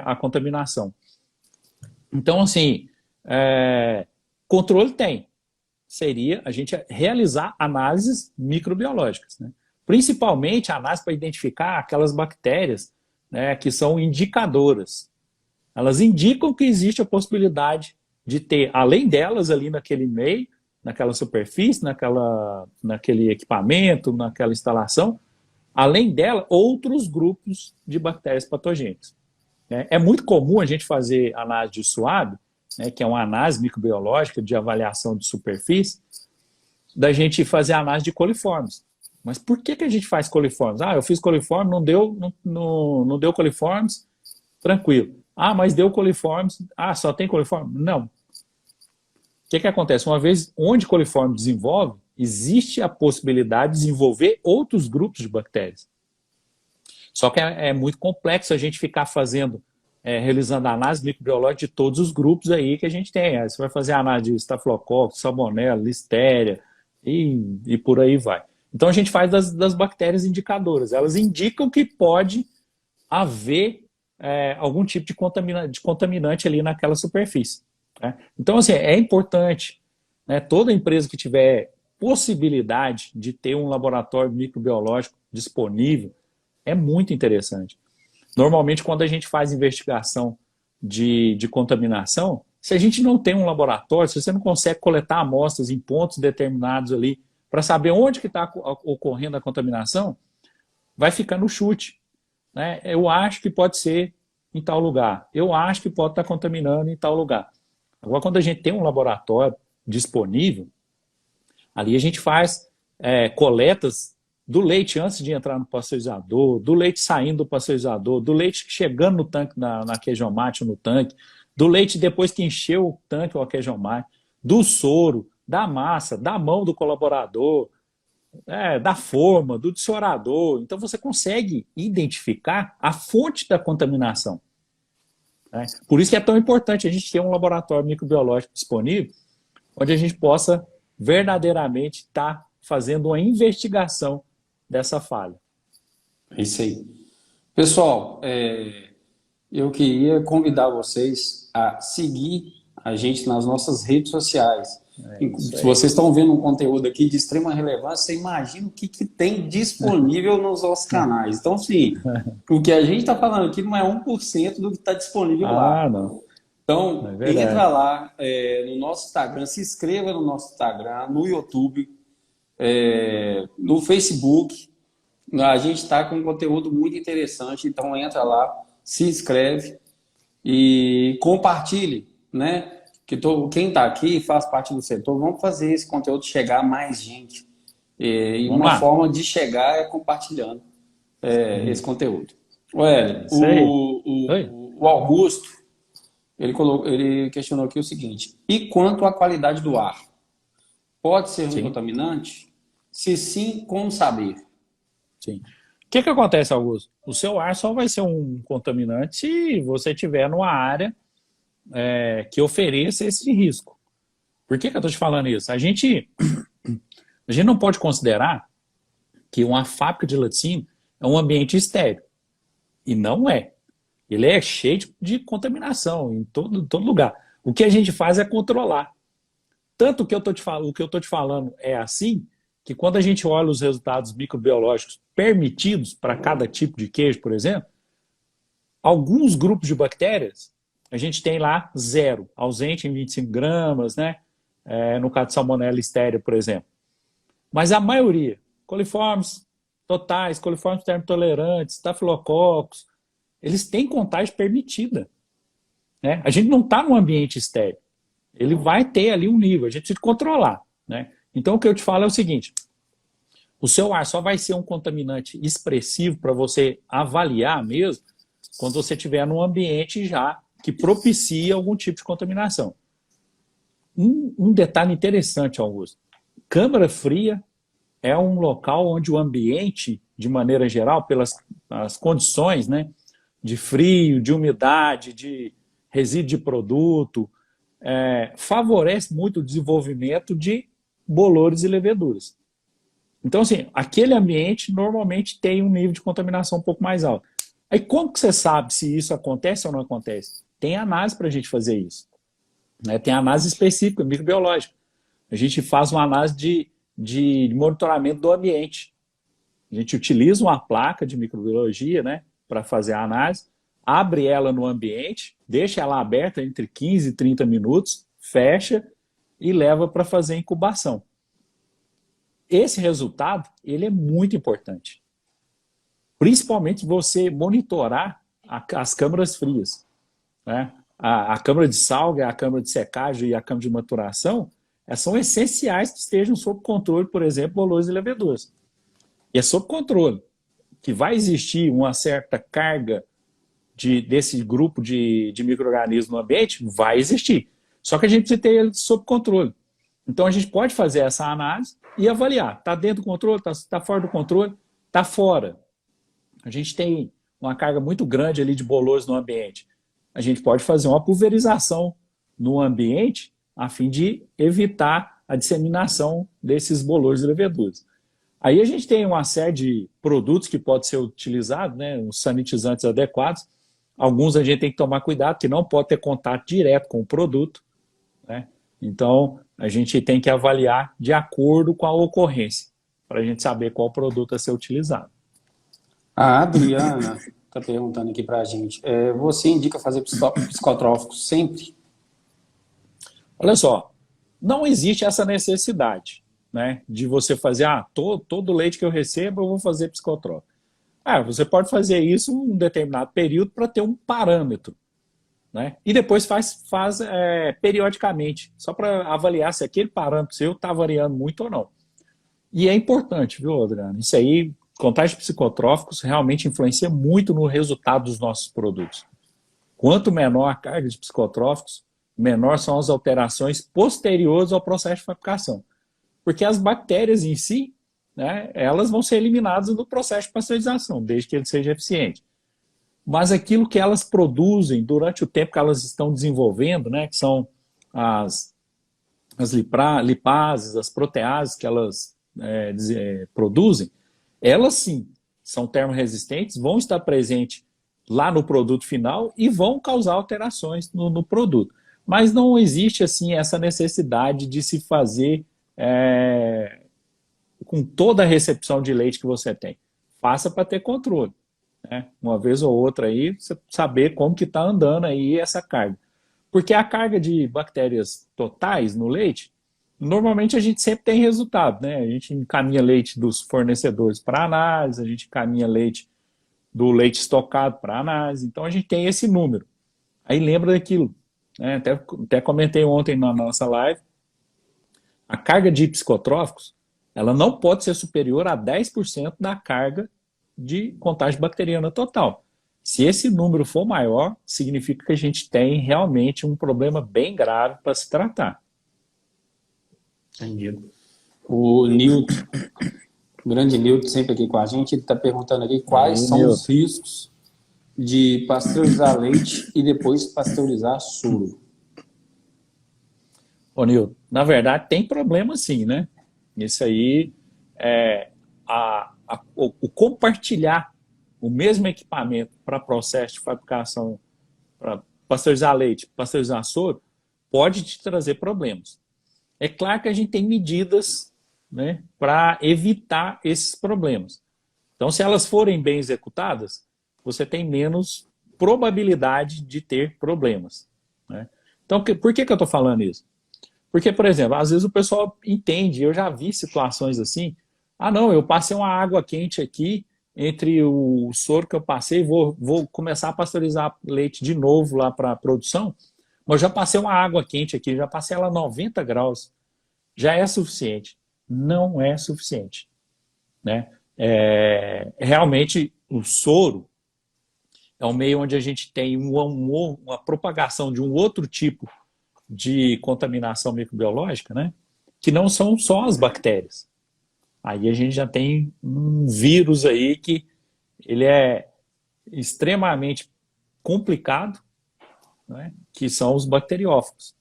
a contaminação. Então, assim, controle tem. Seria a gente realizar análises microbiológicas, né? Principalmente a análise para identificar aquelas bactérias, né, que são indicadoras. Elas indicam que existe a possibilidade de ter, além delas ali naquele meio, naquela superfície, naquele equipamento, naquela instalação, além dela, outros grupos de bactérias patogênicas. É muito comum a gente fazer análise de SWAB, né, que é uma análise microbiológica de avaliação de superfície, da gente fazer análise de coliformes. Mas por que a gente faz coliformes? Eu fiz coliforme, não deu coliformes, tranquilo. Mas deu coliformes, só tem coliforme? Não. O que acontece? Uma vez onde coliforme desenvolve, existe a possibilidade de desenvolver outros grupos de bactérias. Só que é muito complexo a gente ficar realizando a análise microbiológica de todos os grupos aí que a gente tem. Aí você vai fazer a análise de estafilococcus, salmonella, listéria e por aí vai. Então a gente faz das bactérias indicadoras. Elas indicam que pode haver algum tipo de contaminante ali naquela superfície, né? Então, assim, é importante, né, toda empresa que tiver possibilidade de ter um laboratório microbiológico disponível, é muito interessante. Normalmente, quando a gente faz investigação de contaminação, Se a gente não tem um laboratório, se você não consegue coletar amostras em pontos determinados ali para saber onde que está ocorrendo a contaminação, vai ficar no chute, né? Eu acho que pode ser em tal lugar. Eu acho que pode estar contaminando em tal lugar. Agora, quando a gente tem um laboratório disponível, ali a gente faz coletas do leite antes de entrar no pasteurizador, do leite saindo do pasteurizador, do leite chegando no tanque, na queijomate ou no tanque, do leite depois que encheu o tanque ou a queijomate, do soro, da massa, da mão do colaborador, da forma, do dessorador. Então você consegue identificar a fonte da contaminação, né? Por isso que é tão importante a gente ter um laboratório microbiológico disponível, onde a gente possa verdadeiramente estar fazendo uma investigação dessa falha. É isso aí. Pessoal, eu queria convidar vocês a seguir a gente nas nossas redes sociais. Se vocês estão vendo um conteúdo aqui de extrema relevância, você imagina o que tem disponível nos nossos canais. Então, sim, o que a gente está falando aqui não é 1% do que está disponível lá. Não. Então, entra lá no nosso Instagram, se inscreva no nosso Instagram, no YouTube, no Facebook. A gente está com um conteúdo muito interessante, então entra lá, se inscreve e compartilhe, né? Quem está aqui faz parte do setor, vamos fazer esse conteúdo chegar a mais gente. E uma forma de chegar é compartilhando esse conteúdo. O Augusto, ele questionou aqui o seguinte: e quanto à qualidade do ar? Pode ser um contaminante? Se sim, como saber? Sim. O que acontece, Augusto? O seu ar só vai ser um contaminante se você estiver numa área que ofereça esse risco. Por que eu estou te falando isso? A gente não pode considerar que uma fábrica de laticínio é um ambiente estéril. E não é. Ele é cheio de contaminação em todo lugar. O que a gente faz é controlar. Tanto que o que eu estou te falando é assim, que quando a gente olha os resultados microbiológicos permitidos para cada tipo de queijo, por exemplo, alguns grupos de bactérias, a gente tem lá 0, ausente em 25 gramas, né? No caso de Salmonella Listeria, por exemplo. Mas a maioria, coliformes totais, coliformes termotolerantes, estafilococos, eles têm contagem permitida, né? A gente não está num ambiente estéril. Ele vai ter ali um nível, a gente precisa controlar, né? Então, o que eu te falo é o seguinte: o seu ar só vai ser um contaminante expressivo para você avaliar mesmo quando você estiver num ambiente já que propicia algum tipo de contaminação. Um detalhe interessante, Augusto: câmara fria é um local onde o ambiente, de maneira geral, pelas as condições, né, de frio, de umidade, de resíduo de produto, favorece muito o desenvolvimento de bolores e leveduras. Então, assim, aquele ambiente normalmente tem um nível de contaminação um pouco mais alto. Aí, como que você sabe se isso acontece ou não acontece? Tem análise para a gente fazer isso, né? Tem análise específica, microbiológica. A gente faz uma análise de monitoramento do ambiente. A gente utiliza uma placa de microbiologia, né, para fazer a análise, abre ela no ambiente, deixa ela aberta entre 15 e 30 minutos, fecha e leva para fazer a incubação. Esse resultado, ele é muito importante. Principalmente você monitorar as câmaras frias, né? A câmara de salga, a câmara de secagem e a câmara de maturação são essenciais que estejam sob controle, por exemplo, bolores e leveduras. E é sob controle que vai existir uma certa carga desse grupo de micro-organismos no ambiente, vai existir. Só que a gente precisa ter ele sob controle. Então a gente pode fazer essa análise e avaliar. Está dentro do controle? Está fora do controle? Está fora. A gente tem uma carga muito grande ali de bolores no ambiente. A gente pode fazer uma pulverização no ambiente a fim de evitar a disseminação desses bolores e leveduras. Aí a gente tem uma série de produtos que podem ser utilizados, né, os sanitizantes adequados. Alguns a gente tem que tomar cuidado, que não pode ter contato direto com o produto, né? Então, a gente tem que avaliar de acordo com a ocorrência, para a gente saber qual produto a ser utilizado. A Adriana está perguntando aqui para a gente: você indica fazer psicotróficos sempre? Olha só, não existe essa necessidade, né, de você fazer, todo leite que eu recebo eu vou fazer psicotrópico. Você pode fazer isso em um determinado período para ter um parâmetro, né? E depois faz periodicamente, só para avaliar se aquele parâmetro seu está variando muito ou não. E é importante, viu, Adriano? Isso aí, contagem de psicotróficos realmente influencia muito no resultado dos nossos produtos. Quanto menor a carga de psicotróficos, menor são as alterações posteriores ao processo de fabricação. Porque as bactérias em si, né, elas vão ser eliminadas no processo de pasteurização, desde que ele seja eficiente. Mas aquilo que elas produzem durante o tempo que elas estão desenvolvendo, né, que são as lipases, as proteases que elas produzem, elas sim são termorresistentes, vão estar presentes lá no produto final e vão causar alterações no produto. Mas não existe assim essa necessidade de se fazer com toda a recepção de leite que você tem. Faça para ter controle, né? Uma vez ou outra aí, você saber como que está andando aí essa carga. Porque a carga de bactérias totais no leite, normalmente a gente sempre tem resultado, né? A gente encaminha leite dos fornecedores para análise, a gente encaminha leite do leite estocado para análise, então a gente tem esse número. Aí lembra daquilo, né? Até comentei ontem na nossa live, a carga de psicotróficos, ela não pode ser superior a 10% da carga de contágio bacteriana total. Se esse número for maior, significa que a gente tem realmente um problema bem grave para se tratar. Entendido. O Nilton, o grande Nilton, sempre aqui com a gente, ele está perguntando aqui quais são Nilton, os riscos de pasteurizar leite e depois pasteurizar soro. Ô, Nilton, na verdade tem problema sim, né? Isso aí, o compartilhar o mesmo equipamento para processo de fabricação, para pasteurizar leite, pasteurizar soro, pode te trazer problemas. É claro que a gente tem medidas, né, para evitar esses problemas. Então, se elas forem bem executadas, você tem menos probabilidade de ter problemas, né? Então, por que eu estou falando isso? Porque, por exemplo, às vezes o pessoal entende, eu já vi situações assim, não, eu passei uma água quente aqui entre o soro que eu passei, vou começar a pasteurizar leite de novo lá para a produção, mas já passei uma água quente aqui, já passei ela a 90 graus, já é suficiente. Não é suficiente, né? Realmente, o soro é um meio onde a gente tem uma propagação de um outro tipo de contaminação microbiológica, né? Que não são só as bactérias. Aí a gente já tem um vírus aí que ele é extremamente complicado, né? Que são os bacteriófagos,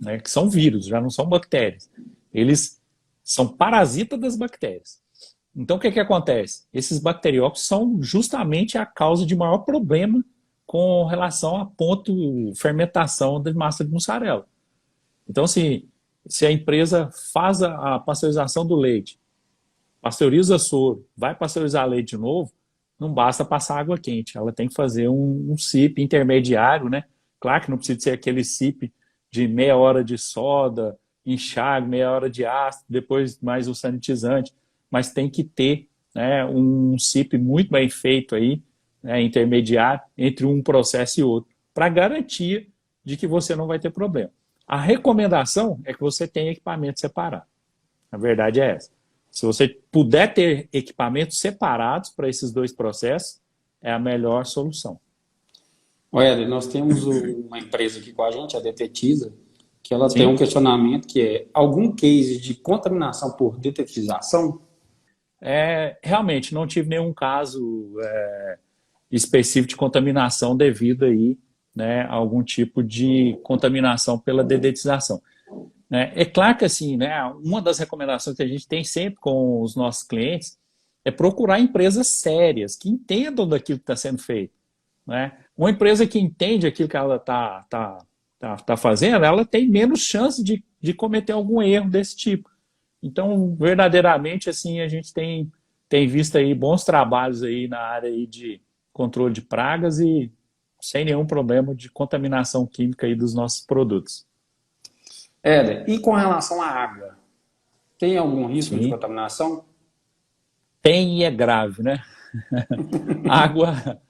né? Que são vírus, já não são bactérias. Eles são parasitas das bactérias. Então o que acontece? Esses bacteriófagos são justamente a causa de maior problema com relação a ponto fermentação da massa de mussarela. Então, se a empresa faz a pasteurização do leite, pasteuriza soro, vai pasteurizar leite de novo, não basta passar água quente, ela tem que fazer um SIP intermediário, né? Claro que não precisa ser aquele SIP de meia hora de soda, enxágue, meia hora de ácido, depois mais o sanitizante, mas tem que ter, né, um SIP muito bem feito aí, né, intermediário entre um processo e outro, para garantia de que você não vai ter problema. A recomendação é que você tenha equipamento separado. A verdade é essa. Se você puder ter equipamentos separados para esses dois processos, é a melhor solução. Olha, nós temos uma empresa aqui com a gente, a Detetiza, que ela Sim. tem um questionamento que é algum case de contaminação por detetização? Realmente, não tive nenhum caso específico de contaminação devido aí, né, a algum tipo de contaminação pela dedetização. É claro que assim, né, uma das recomendações que a gente tem sempre com os nossos clientes é procurar empresas sérias, que entendam daquilo que está sendo feito, né? Uma empresa que entende aquilo que ela tá fazendo, ela tem menos chance de cometer algum erro desse tipo. Então, verdadeiramente, assim, a gente tem visto aí bons trabalhos aí na área aí de controle de pragas e sem nenhum problema de contaminação química aí dos nossos produtos. Éder, e com relação à água? Tem algum risco de Sim, contaminação? tem e é grave, né? Água,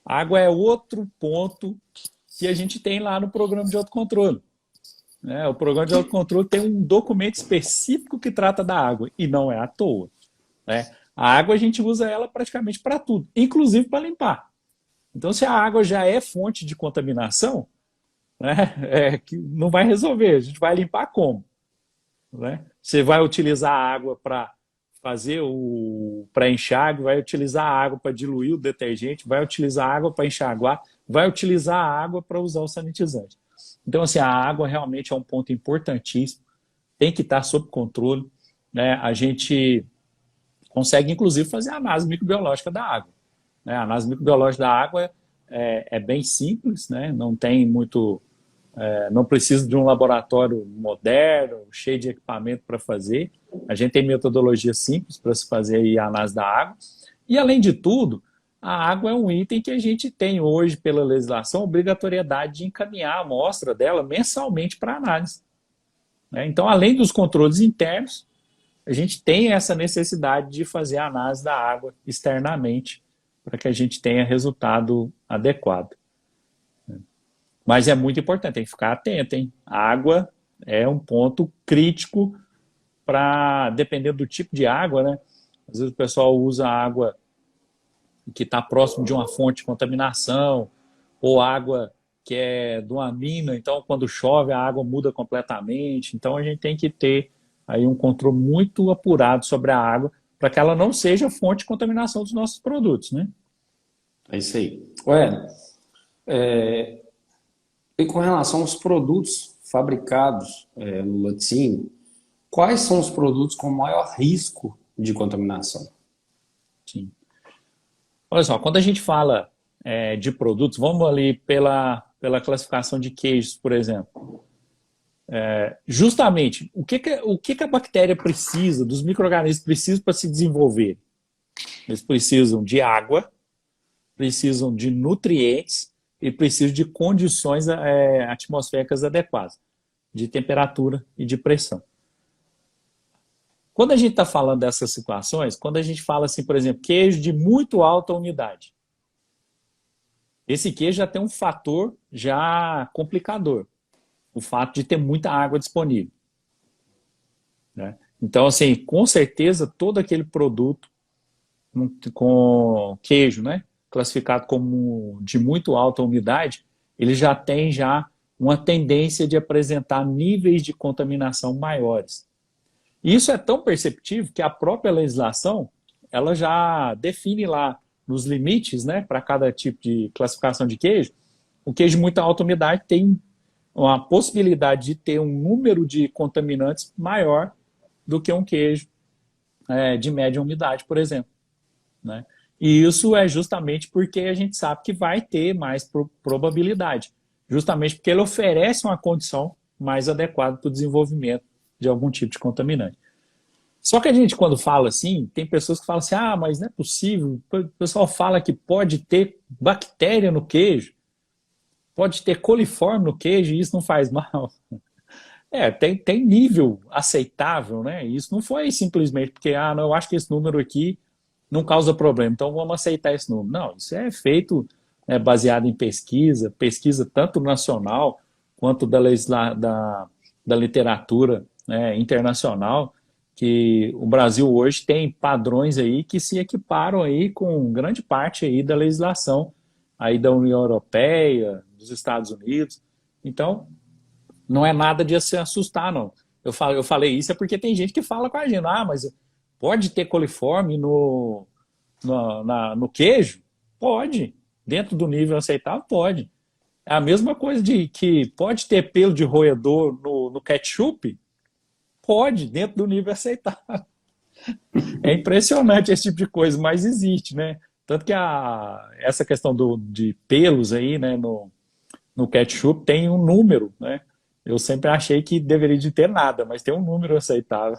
água é outro ponto que a gente tem lá no programa de autocontrole, né? O programa de autocontrole tem um documento específico que trata da água, e não é à toa, né? A água a gente usa ela praticamente para tudo, inclusive para limpar. Então, se a água já é fonte de contaminação, né, que não vai resolver. A gente vai limpar como? Né? Você vai utilizar a água para fazer o para enxágue, vai utilizar a água para diluir o detergente, vai utilizar a água para enxaguar, vai utilizar a água para usar o sanitizante. Então, assim, a água realmente é um ponto importantíssimo, tem que estar sob controle, né? A gente consegue, inclusive, fazer a análise microbiológica da água, né? A análise microbiológica da água é bem simples, né? Não tem muito, não precisa de um laboratório moderno, cheio de equipamento para fazer. A gente tem metodologia simples para se fazer aí a análise da água. E, além de tudo, a água é um item que a gente tem hoje, pela legislação, obrigatoriedade de encaminhar a amostra dela mensalmente para análise, né? Então, além dos controles internos, a gente tem essa necessidade de fazer a análise da água externamente para que a gente tenha resultado adequado. Mas é muito importante, tem que ficar atento, hein? A água é um ponto crítico para, dependendo do tipo de água, né? Às vezes o pessoal usa água que está próximo de uma fonte de contaminação, ou água que é de uma mina, então quando chove a água muda completamente. Então a gente tem que ter aí um controle muito apurado sobre a água para que ela não seja fonte de contaminação dos nossos produtos, né? É isso aí. Ué, e com relação aos produtos fabricados no laticínio, quais são os produtos com maior risco de contaminação? Sim. Olha só, quando a gente fala de produtos, vamos ali pela classificação de queijos, por exemplo. Justamente, o que a bactéria precisa, dos micro-organismos precisam para se desenvolver? Eles precisam de água, precisam de nutrientes e precisam de condições atmosféricas adequadas, de temperatura e de pressão. Quando a gente está falando dessas situações, quando a gente fala assim, por exemplo, queijo de muito alta umidade, esse queijo já tem um fator já complicador, o fato de ter muita água disponível, né? Então, assim, com certeza, todo aquele produto com queijo, né, classificado como de muito alta umidade, ele já tem já uma tendência de apresentar níveis de contaminação maiores. E isso é tão perceptível que a própria legislação ela já define lá nos limites, né, para cada tipo de classificação de queijo. O queijo de muita alta umidade tem uma possibilidade de ter um número de contaminantes maior do que um queijo de média umidade, por exemplo, né? E isso é justamente porque a gente sabe que vai ter mais probabilidade, justamente porque ele oferece uma condição mais adequada para o desenvolvimento de algum tipo de contaminante. Só que a gente, quando fala assim, tem pessoas que falam assim, ah, mas não é possível, o pessoal fala que pode ter bactéria no queijo, pode ter coliforme no queijo e isso não faz mal. Tem nível aceitável, né? Isso não foi simplesmente porque, ah, não, eu acho que esse número aqui não causa problema, então vamos aceitar esse número. Não, isso é feito baseado em pesquisa tanto nacional quanto da literatura, né, internacional, que o Brasil hoje tem padrões aí que se equiparam aí com grande parte aí da legislação aí da União Europeia, dos Estados Unidos. Então, não é nada de se assustar, não. Eu falei isso porque tem gente que fala com a gente, ah, mas pode ter coliforme no queijo? Pode. Dentro do nível aceitável, pode. É a mesma coisa de que pode ter pelo de roedor no ketchup? Pode, dentro do nível aceitável. É impressionante esse tipo de coisa, mas existe, né? Tanto que essa questão de pelos aí, né, no ketchup tem um número, né? Eu sempre achei que deveria de ter nada, mas tem um número aceitável.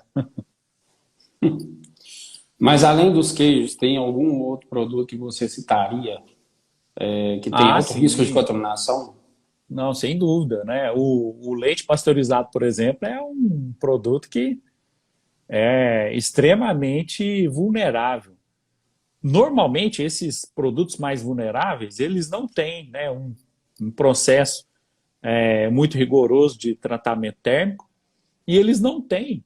Mas além dos queijos, tem algum outro produto que você citaria que tem Ah, alto risco de sim. contaminação? Não, sem dúvida, né? O leite pasteurizado, por exemplo, é um produto que é extremamente vulnerável. Normalmente, esses produtos mais vulneráveis, eles não têm, né, um processo muito rigoroso de tratamento térmico e eles não têm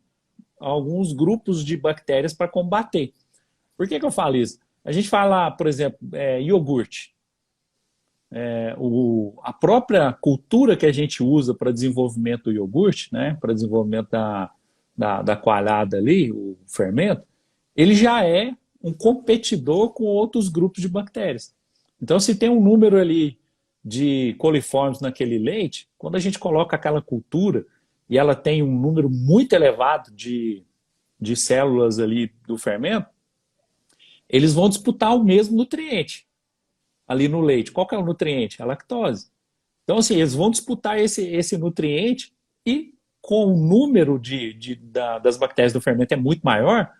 alguns grupos de bactérias para combater. Por que eu falo isso? A gente fala, por exemplo, iogurte. A própria cultura que a gente usa para desenvolvimento do iogurte, né, para desenvolvimento da coalhada ali, o fermento, ele já é um competidor com outros grupos de bactérias. Então, se tem um número ali de coliformes naquele leite, quando a gente coloca aquela cultura e ela tem um número muito elevado de células ali do fermento, eles vão disputar o mesmo nutriente ali no leite. Qual que é o nutriente? A lactose. Então, assim, eles vão disputar esse nutriente e com o número das bactérias do fermento é muito maior,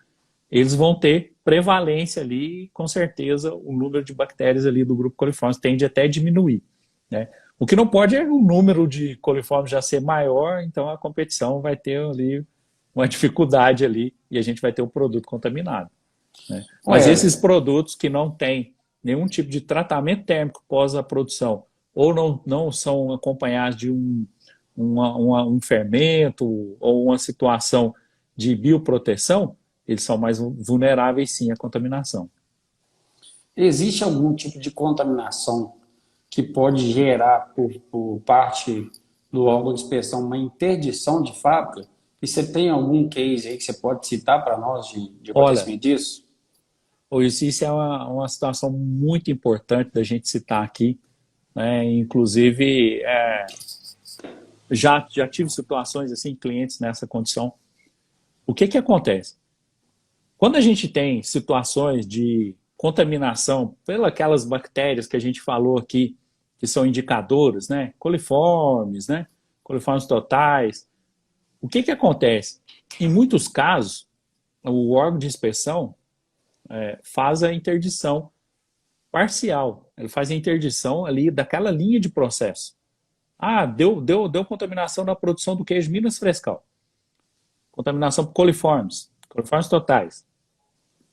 eles vão ter prevalência ali e, com certeza, o número de bactérias ali do grupo coliformes tende até a diminuir, né? O que não pode é o número de coliformes já ser maior, então a competição vai ter ali uma dificuldade ali e a gente vai ter o produto contaminado, né? Mas esses produtos que não têm nenhum tipo de tratamento térmico pós a produção ou não são acompanhados de um fermento ou uma situação de bioproteção, eles são mais vulneráveis sim à contaminação. Existe algum tipo de contaminação que pode gerar, por parte do órgão de inspeção, uma interdição de fábrica? E você tem algum case aí que você pode citar para nós de Olha, acontecimento disso? isso é uma situação muito importante da gente citar aqui, né? Inclusive, já tive situações assim, clientes nessa condição. O que acontece? Quando a gente tem situações de contaminação pelas bactérias que a gente falou aqui, que são indicadoras, né? Coliformes, né? Coliformes totais. O que acontece? Em muitos casos, o órgão de inspeção faz a interdição parcial. Ele faz a interdição ali daquela linha de processo. Ah, deu contaminação na produção do queijo Minas Frescal. Contaminação por coliformes totais.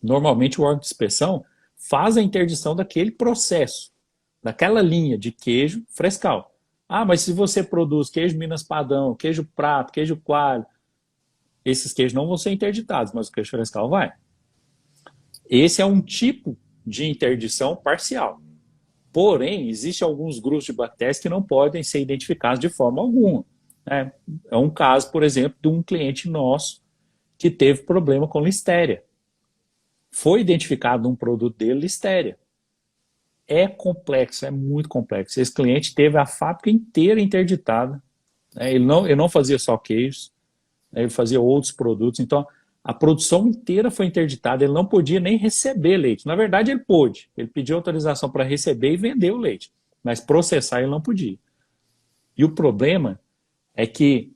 Normalmente o órgão de inspeção faz a interdição daquele processo, daquela linha de queijo frescal. Ah, mas se você produz queijo Minas Padrão, queijo prato, queijo coalho, esses queijos não vão ser interditados, mas o queijo frescal vai. Esse é um tipo de interdição parcial. Porém, existem alguns grupos de bactérias que não podem ser identificados de forma alguma, né? É um caso, por exemplo, de um cliente nosso que teve problema com listeria. Foi identificado um produto dele, listeria. É complexo, é muito complexo. Esse cliente teve a fábrica inteira interditada, né? Ele não fazia só queijos, né? Ele fazia outros produtos. Então, a produção inteira foi interditada. Ele não podia nem receber leite. Na verdade, ele pôde. Ele pediu autorização para receber e vender o leite. Mas processar ele não podia. E o problema é que,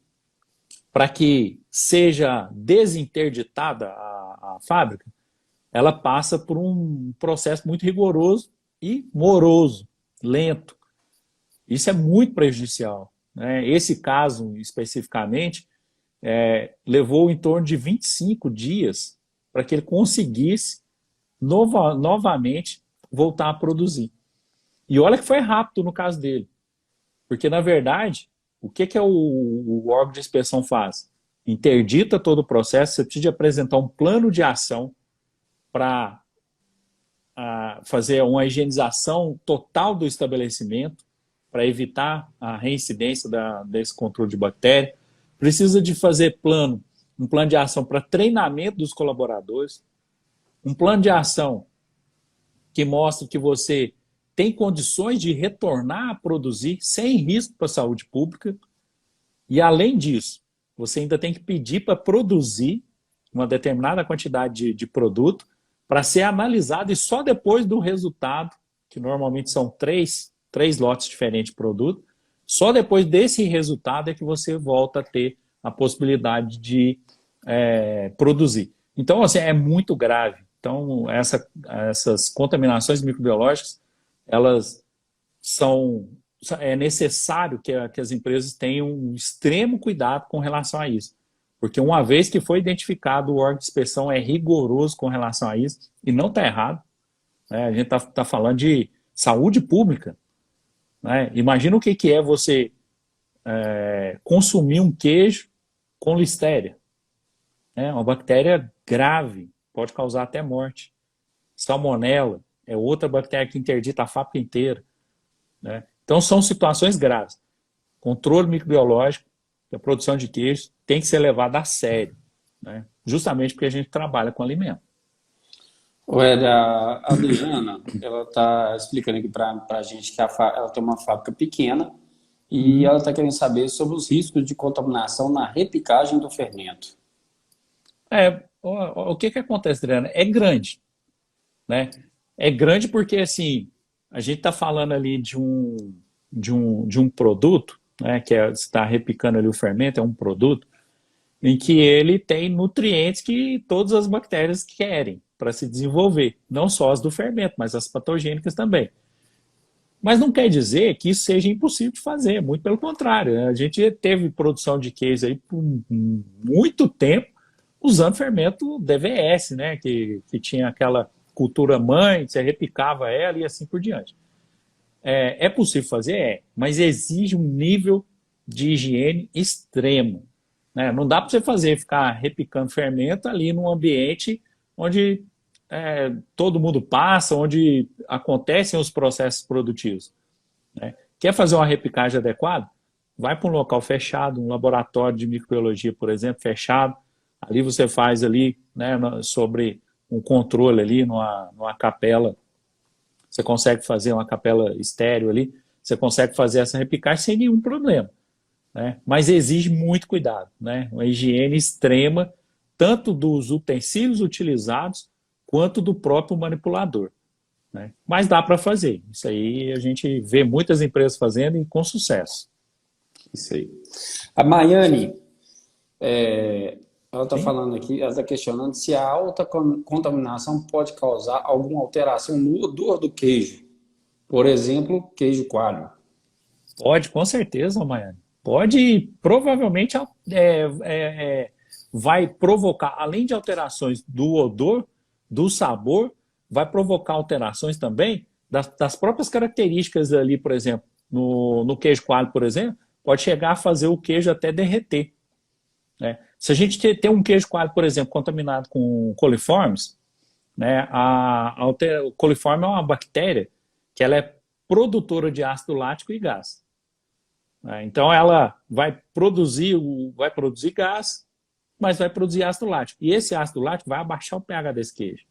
para que seja desinterditada a fábrica, ela passa por um processo muito rigoroso e moroso, lento. Isso é muito prejudicial, né? Esse caso, especificamente, levou em torno de 25 dias para que ele conseguisse novamente voltar a produzir. E olha que foi rápido no caso dele. Porque, na verdade, o que o órgão de inspeção faz? Interdita todo o processo, você precisa apresentar um plano de ação para fazer uma higienização total do estabelecimento, para evitar a reincidência desse controle de bactéria. Precisa de fazer um plano de ação para treinamento dos colaboradores, um plano de ação que mostra que você tem condições de retornar a produzir sem risco para a saúde pública. E, além disso, você ainda tem que pedir para produzir uma determinada quantidade de produto para ser analisado e só depois do resultado, que normalmente são três lotes diferentes de produto, só depois desse resultado é que você volta a ter a possibilidade de produzir. Então, assim, é muito grave. Então, essas contaminações microbiológicas, elas são é necessário que as empresas tenham um extremo cuidado com relação a isso. Porque uma vez que foi identificado, o órgão de inspeção é rigoroso com relação a isso, e não está errado, né? A gente está falando de saúde pública, né? Imagina o que é você consumir um queijo com listéria. É uma bactéria grave, pode causar até morte. Salmonela é outra bactéria que interdita a fábrica inteira, né? Então são situações graves. Controle microbiológico, a produção de queijos tem que ser levada a sério, né? Justamente porque a gente trabalha com alimento. A Adriana, ela está explicando aqui para a gente que ela tem uma fábrica pequena e ela está querendo saber sobre os riscos de contaminação na repicagem do fermento. O que acontece, Adriana? É grande, né? É grande porque, assim, a gente está falando ali de um produto, né, que você está repicando ali o fermento, é um produto, em que ele tem nutrientes que todas as bactérias querem para se desenvolver. Não só as do fermento, mas as patogênicas também. Mas não quer dizer que isso seja impossível de fazer, muito pelo contrário. A gente teve produção de queijo aí por muito tempo usando fermento DVS, né, que tinha aquela cultura mãe, você repicava ela e assim por diante. É possível fazer? Mas exige um nível de higiene extremo, né? Não dá para você ficar repicando fermento ali num ambiente onde todo mundo passa, onde acontecem os processos produtivos, né? Quer fazer uma repicagem adequada? Vai para um local fechado, um laboratório de microbiologia, por exemplo, fechado. Ali você faz ali, né, sobre um controle ali numa capela. Você consegue fazer uma capela estéreo ali, você consegue fazer essa repicagem sem nenhum problema, né? Mas exige muito cuidado, né? Uma higiene extrema, tanto dos utensílios utilizados, quanto do próprio manipulador, né? Mas dá para fazer. Isso aí a gente vê muitas empresas fazendo e com sucesso. Isso aí. A Maiane, ela está Sim? falando aqui, ela está questionando se a alta contaminação pode causar alguma alteração no odor do queijo. Por exemplo, queijo coalho. Pode, com certeza, Maiane. Pode, provavelmente vai provocar, além de alterações do odor, do sabor, vai provocar alterações também das próprias características ali, por exemplo, no queijo coalho, por exemplo, pode chegar a fazer o queijo até derreter, né? Se a gente tem um queijo coalho, por exemplo, contaminado com coliformes, né, o coliforme é uma bactéria que ela é produtora de ácido lático e gás, né? Então ela vai produzir gás, mas vai produzir ácido lático. E esse ácido lático vai abaixar o pH desse queijo,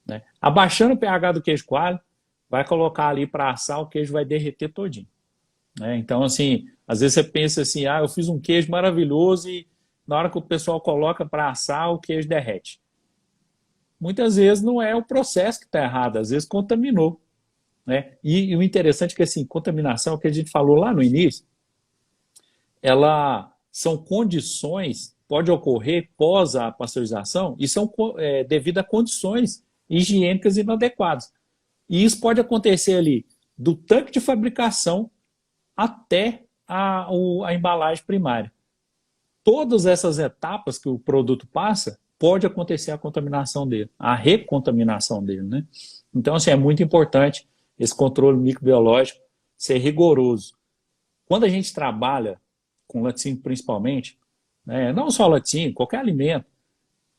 né? Abaixando o pH do queijo coalho, vai colocar ali para assar, o queijo vai derreter todinho, né? Então, assim, às vezes você pensa assim, eu fiz um queijo maravilhoso e na hora que o pessoal coloca para assar, o queijo derrete. Muitas vezes não é o processo que está errado, às vezes contaminou, né? E o interessante é que, assim, contaminação, que a gente falou lá no início, são condições, pode ocorrer pós a pasteurização, e são devido a condições higiênicas inadequadas. E isso pode acontecer ali do tanque de fabricação até a embalagem primária. Todas essas etapas que o produto passa, pode acontecer a contaminação dele, a recontaminação dele, né? Então, assim, é muito importante esse controle microbiológico ser rigoroso. Quando a gente trabalha com laticínio principalmente, né, não só laticínio, qualquer alimento,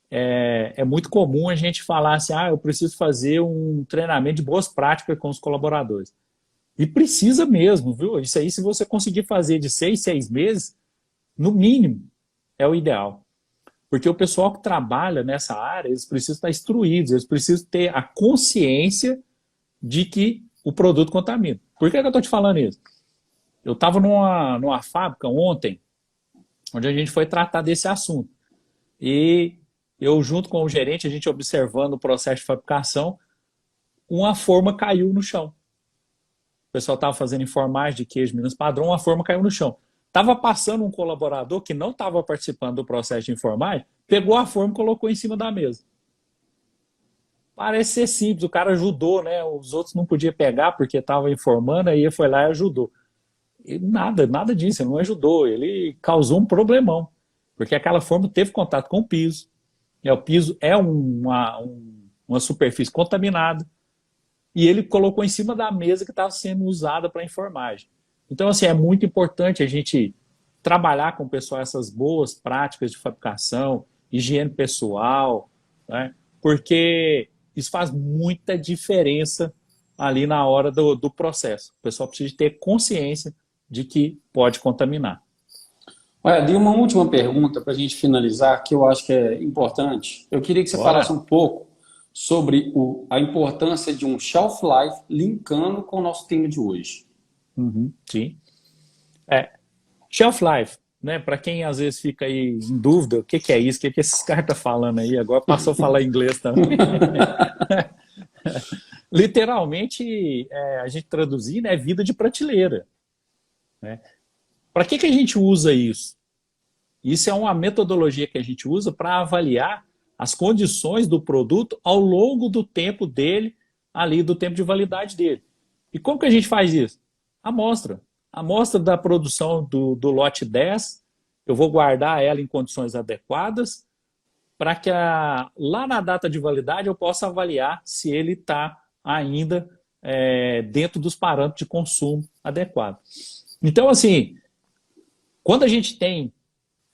é muito comum a gente falar assim, eu preciso fazer um treinamento de boas práticas com os colaboradores. E precisa mesmo, viu? Isso aí, se você conseguir fazer de 6 meses, no mínimo, é o ideal. Porque o pessoal que trabalha nessa área, eles precisam estar instruídos, eles precisam ter a consciência de que o produto contamina. Por que eu estou te falando isso? Eu estava numa fábrica ontem, onde a gente foi tratar desse assunto. E eu, junto com o gerente, a gente observando o processo de fabricação, uma forma caiu no chão. O pessoal estava fazendo informagem de queijo Minas Padrão, uma forma caiu no chão. Estava passando um colaborador que não estava participando do processo de informagem, pegou a forma e colocou em cima da mesa. parece ser simples, o cara ajudou, né? Os outros não podiam pegar porque estava informando, aí ele foi lá e ajudou. E nada disso, ele não ajudou, ele causou um problemão, porque aquela forma teve contato com o piso, e o piso é uma superfície contaminada, e ele colocou em cima da mesa que estava sendo usada para enfermagem. Então, assim, é muito importante a gente trabalhar com o pessoal essas boas práticas de fabricação, higiene pessoal, né? Porque isso faz muita diferença ali na hora do processo. O pessoal precisa ter consciência de que pode contaminar. Olha, de uma última pergunta para a gente finalizar, que eu acho que é importante. Eu queria que você falasse Bora? um pouco sobre a importância de um shelf life linkando com o nosso tema de hoje. Uhum, sim. Shelf life, né? Para quem às vezes fica aí em dúvida, o que que é isso? O que que esses caras estão falando aí? Agora passou a falar inglês também. Literalmente, a gente traduzir, né, vida de prateleira. Né? Para que a gente usa isso? Isso é uma metodologia que a gente usa para avaliar as condições do produto ao longo do tempo dele, ali do tempo de validade dele. E como que a gente faz isso? Amostra. Amostra da produção do lote 10, eu vou guardar ela em condições adequadas para que lá na data de validade eu possa avaliar se ele está ainda dentro dos parâmetros de consumo adequados. Então, assim, quando a gente tem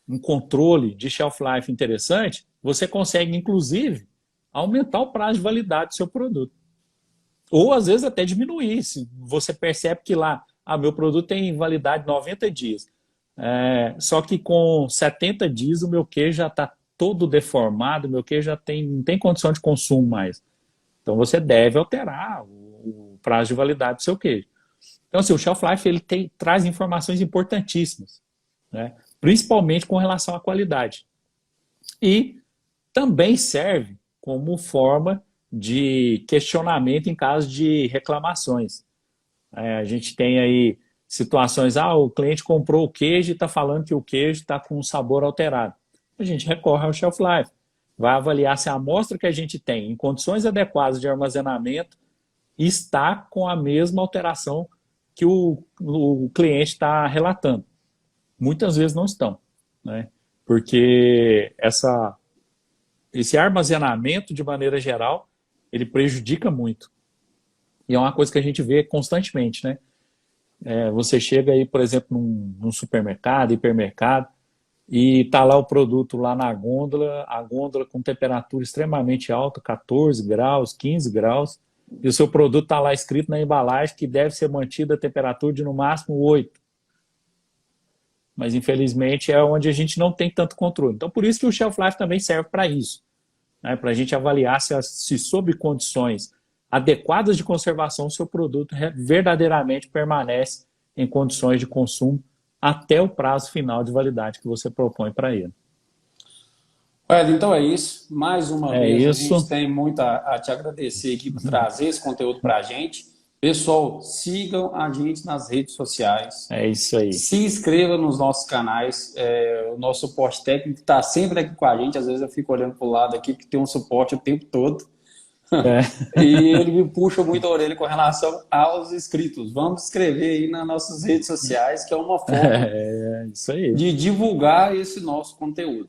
um controle de shelf life interessante, você consegue, inclusive, aumentar o prazo de validade do seu produto. Ou, às vezes, até diminuir. Se você percebe que lá, meu produto tem validade 90 dias. Só que com 70 dias o meu queijo já está todo deformado, o meu queijo já não tem condição de consumo mais. Então, você deve alterar o prazo de validade do seu queijo. Então, assim, o shelf life ele traz informações importantíssimas, né? Principalmente com relação à qualidade. E também serve como forma de questionamento em caso de reclamações. A gente tem aí situações, o cliente comprou o queijo e está falando que o queijo está com um sabor alterado. A gente recorre ao shelf life. Vai avaliar se a amostra que a gente tem em condições adequadas de armazenamento está com a mesma alteração que o cliente está relatando. Muitas vezes não estão, né? Porque esse armazenamento, de maneira geral, ele prejudica muito. E é uma coisa que a gente vê constantemente, né? Você chega aí, por exemplo, num supermercado, hipermercado, e está lá o produto lá na gôndola, a gôndola com temperatura extremamente alta, 14 graus, 15 graus, e o seu produto está lá escrito na embalagem que deve ser mantida a temperatura de no máximo 8. Mas infelizmente é onde a gente não tem tanto controle. Então por isso que o shelf life também serve para isso, né? Para a gente avaliar se sob condições adequadas de conservação o seu produto verdadeiramente permanece em condições de consumo até o prazo final de validade que você propõe para ele. Então é isso. Mais uma vez a gente tem muito a te agradecer aqui por trazer esse conteúdo para a gente. Pessoal, sigam a gente nas redes sociais. É isso aí. Se inscreva nos nossos canais. O nosso suporte técnico está sempre aqui com a gente. Às vezes eu fico olhando para o lado aqui, porque tem um suporte o tempo todo. E ele me puxa muito a orelha com relação aos inscritos. Vamos escrever aí nas nossas redes sociais, que é uma forma isso aí. de divulgar esse nosso conteúdo.